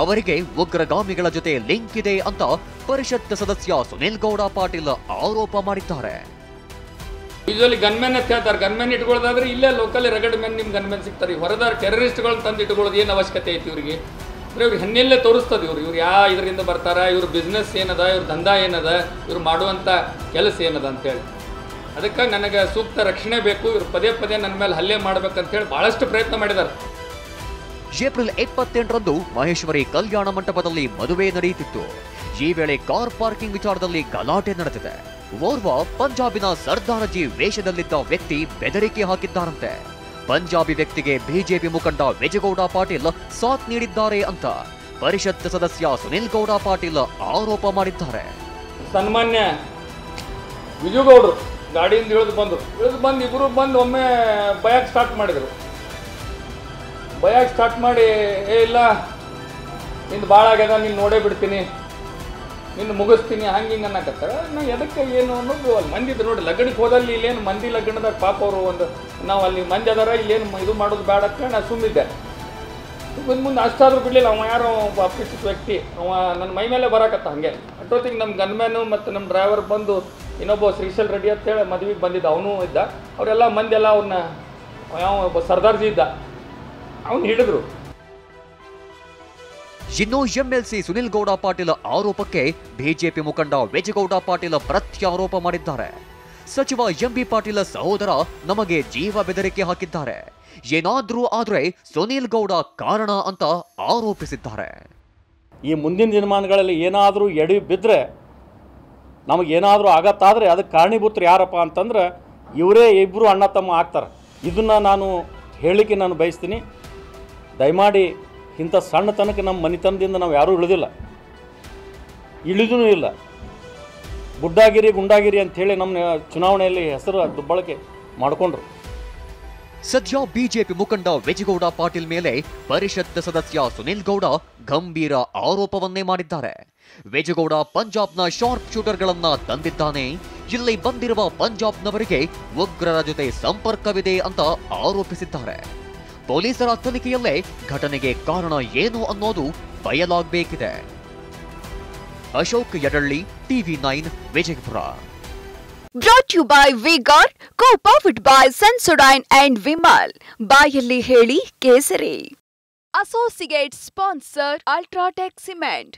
ಅವರಿಗೆ ಉಗ್ರಗಾಮಿಗಳ ಜೊತೆ ಲಿಂಕ್ ಇದೆ ಅಂತ ಪರಿಷತ್ ಸದಸ್ಯ ಸುನಿಲ್ ಗೌಡ ಪಾಟೀಲ್ ಆರೋಪ ಮಾಡಿದ್ದಾರೆ. ಯೂಶಲಿ ಗನ್ಮೆನ್ ಅಂತ ಹೇಳ್ತಾರೆ. ಗನ್ಮೆನ್ ಇಟ್ಕೊಳ್ಳೋದಾದ್ರೆ ಇಲ್ಲೇ ಲೋಕಲ್ ರಗಡ್ ಮೆನ್ ನಿಮ್ಗೆ ಗನ್ಮೆನ್ ಸಿಗ್ತಾರೆ. ಹೊರದ ಟೆರರಿಸ್ಟ್ಗಳನ್ನ ತಂದು ಇಟ್ಕೊಳ್ಳೋದು ಏನು ಅವಶ್ಯಕತೆ ಐತಿ ಇವರಿಗೆ? ಅಂದರೆ ಇವ್ರಿಗೆ ಹೆಣ್ಣೆಲ್ಲೇ ತೋರಿಸ್ತದೆ ಇವ್ರು ಯಾವ ಇದರಿಂದ ಬರ್ತಾರ, ಇವ್ರ ಬಿಸ್ನೆಸ್ ಏನದ, ಇವ್ರ ದಂಧ ಏನದ, ಇವ್ರು ಮಾಡುವಂಥ ಕೆಲಸ ಏನದ ಅಂತೇಳಿ. ಅದಕ್ಕೆ ನನಗೆ ಸೂಕ್ತ ರಕ್ಷಣೆ ಬೇಕು, ಇವ್ರು ಪದೇ ಪದೇ ನನ್ನ ಮೇಲೆ ಹಲ್ಲೆ ಮಾಡ್ಬೇಕಂತೇಳಿ ಭಾಳಷ್ಟು ಪ್ರಯತ್ನ ಮಾಡಿದ್ದಾರೆ. ಏಪ್ರಿಲ್ 28ರಂದು ಮಹೇಶ್ವರಿ ಕಲ್ಯಾಣ ಮಂಟಪದಲ್ಲಿ ಮದುವೆ ನಡೆಯುತ್ತಿತ್ತು. ಈ ವೇಳೆ ಕಾರ್ ಪಾರ್ಕಿಂಗ್ ವಿಚಾರದಲ್ಲಿ ಗಲಾಟೆ ನಡೆದಿದೆ. ಓರ್ವ ಪಂಜಾಬಿನ ಸರ್ದಾರಜಿ ವೇಷದಲ್ಲಿದ್ದ ವ್ಯಕ್ತಿ ಬೆದರಿಕೆ ಹಾಕಿದ್ದಾರಂತೆ. ಪಂಜಾಬಿ ವ್ಯಕ್ತಿಗೆ ಬಿಜೆಪಿ ಮುಖಂಡ ವೇಜಗೌಡ ಪಾಟೀಲ್ ಸಾಥ್ ನೀಡಿದ್ದಾರೆ ಅಂತ ಪರಿಷತ್ ಸದಸ್ಯ ಸುನಿಲ್ ಗೌಡ ಪಾಟೀಲ್ ಆರೋಪ ಮಾಡಿದ್ದಾರೆ. ಸನ್ಮಾನ್ಯ ವಿಜುಗೌಡರು ಗಾಡಿಯಿಂದ ಇಳಿದು ಬಂದು ಇಬ್ಬರು ಬಂದು ಒಮ್ಮೆ ಬಯಕ್ ಸ್ಟಾರ್ಟ್ ಮಾಡಿದರು. ಬಯಕ್ ಸ್ಟಾರ್ಟ್ ಮಾಡಿ ಇಲ್ಲ ನಿಂದು ಭಾಳ ಆಗ್ಯದ, ನೀನು ನೋಡೇ ಬಿಡ್ತೀನಿ, ನಿನ್ನ ಮುಗಿಸ್ತೀನಿ, ಹಂಗೆ ಹಿಂಗೆ ಅನ್ನಕತ್ತಾರೆ. ನಾ ಎದಕ್ಕೆ ಏನು ಅನ್ನೋದು ಅಲ್ಲಿ ಮಂದಿ ಇದ್ರು ನೋಡಿ. ಲಗ್ನಕ್ಕೆ ಹೋದಲ್ಲಿ ಇಲ್ಲೇನು ಮಂದಿ ಲಗ್ನದಾಗ ಪಾಪ ಅವರು ಒಂದು ನಾವು ಅಲ್ಲಿ ಮಂದಿ ಅದಾರ, ಇಲ್ಲೇನು ಇದು ಮಾಡೋದು ಬೇಡ ಅಂತ ನಾ ಸುಮ್ಮಿದ್ದೆ. ಮುಂದೆ ಅಷ್ಟಾದ್ರೂ ಬಿಡಲಿಲ್ಲ. ಅವ ಯಾರೋ ಒಬ್ಬ ಅಪರಿಚಿತ ವ್ಯಕ್ತಿ ಅವ ನನ್ನ ಮೈ ಮೇಲೆ ಬರಾಕತ್ತ. ಹಾಗೆ ಅಷ್ಟೊತ್ತಿಗೆ ನಮ್ಮ ಗನ್ಮ್ಯಾನು ಮತ್ತು ನಮ್ಮ ಡ್ರೈವರ್ ಬಂದು ಇನ್ನೊಬ್ಬ ಶ್ರೀಶೈಲ್ ರೆಡ್ಡಿ ಅಂತೇಳಿ ಮದುವೆಗೆ ಬಂದಿದ್ದ, ಅವನು ಇದ್ದ. ಅವರೆಲ್ಲ ಮಂದಿ ಎಲ್ಲ ಅವ್ರನ್ನ ಯಾವ ಒಬ್ಬ ಸರ್ದಾರ್ಜಿ ಇದ್ದ, ಅವನು ಹಿಡಿದ್ರು. ಇನ್ನು ಎಂಎಲ್ಸಿ ಸುನಿಲ್ ಗೌಡ ಪಾಟೀಲ್ ಆರೋಪಕ್ಕೆ ಬಿಜೆಪಿ ಮುಖಂಡ ವೇಜಗೌಡ ಪಾಟೀಲ್ ಪ್ರತ್ಯಾರೋಪ ಮಾಡಿದ್ದಾರೆ. ಸಚಿವ ಎಂಬಿ ಪಾಟೀಲ್ ಸಹೋದರ ನಮಗೆ ಜೀವ ಬೆದರಿಕೆ ಹಾಕಿದ್ದಾರೆ, ಏನಾದ್ರೂ ಆದ್ರೆ ಸುನಿಲ್ ಗೌಡ ಕಾರಣ ಅಂತ ಆರೋಪಿಸಿದ್ದಾರೆ. ಈ ಮುಂದಿನ ದಿನಮಾನಗಳಲ್ಲಿ ಏನಾದರೂ ಎಡಿ ಬಿದ್ದರೆ, ನಮಗೇನಾದರೂ ಆಗತ್ತಾದರೆ ಅದಕ್ಕೆ ಕಾರಣೀಭೂತರು ಯಾರಪ್ಪ ಅಂತಂದ್ರೆ ಇವರೇ ಇಬ್ಬರು ಅಣ್ಣ ತಮ್ಮ ಆಗ್ತಾರೆ. ಇದನ್ನು ನಾನು ಹೇಳಲಿಕ್ಕೆ ನಾನು ಬಯಸ್ತೀನಿ. ದಯಮಾಡಿ ಇಂಥ ಸಣ್ಣತನಕ್ಕೆ ನಮ್ಮ ಮನೆತನದಿಂದ ನಾವು ಯಾರೂ ಇಳಿದೂ ಇಲ್ಲ. ಗುಂಡಾಗಿರಿ ಅಂಥೇಳಿ ನಮ್ಮ ಚುನಾವಣೆಯಲ್ಲಿ ಹೆಸರು ದುಬ್ಬಳಕೆ ಮಾಡಿಕೊಂಡ್ರು. ಸದ್ಯ ಬಿಜೆಪಿ ಮುಖಂಡ ವೇಜಗೌಡ ಪಾಟೀಲ್ ಮೇಲೆ ಪರಿಷತ್ ಸದಸ್ಯ ಸುನಿಲ್ ಗೌಡ ಗಂಭೀರ ಆರೋಪವನ್ನೇ ಮಾಡಿದ್ದಾರೆ. ವೇಜಗೌಡ ಪಂಜಾಬ್ನ ಶಾರ್ಪ್ ಶೂಟರ್ಗಳನ್ನ ತಂದಿದ್ದಾನೆ, ಇಲ್ಲಿ ಬಂದಿರುವ ಪಂಜಾಬ್ನವರಿಗೆ ಉಗ್ರರ ಜೊತೆ ಸಂಪರ್ಕವಿದೆ ಅಂತ ಆರೋಪಿಸಿದ್ದಾರೆ. ಪೊಲೀಸರ ತನಿಖೆಯಲ್ಲೇ ಘಟನೆಗೆ ಕಾರಣ ಏನು ಅನ್ನೋದು ಬಯಲಾಗಬೇಕಿದೆ. Ashok Yadalli, TV9 Vijayapura. Brought you by V-Guard, co-powered by Sensodyne and Vimal. ಬಾಯಲ್ಲಿ ಹೇಳಿ ಕೇಸರಿ. Associate sponsor Ultratech Cement.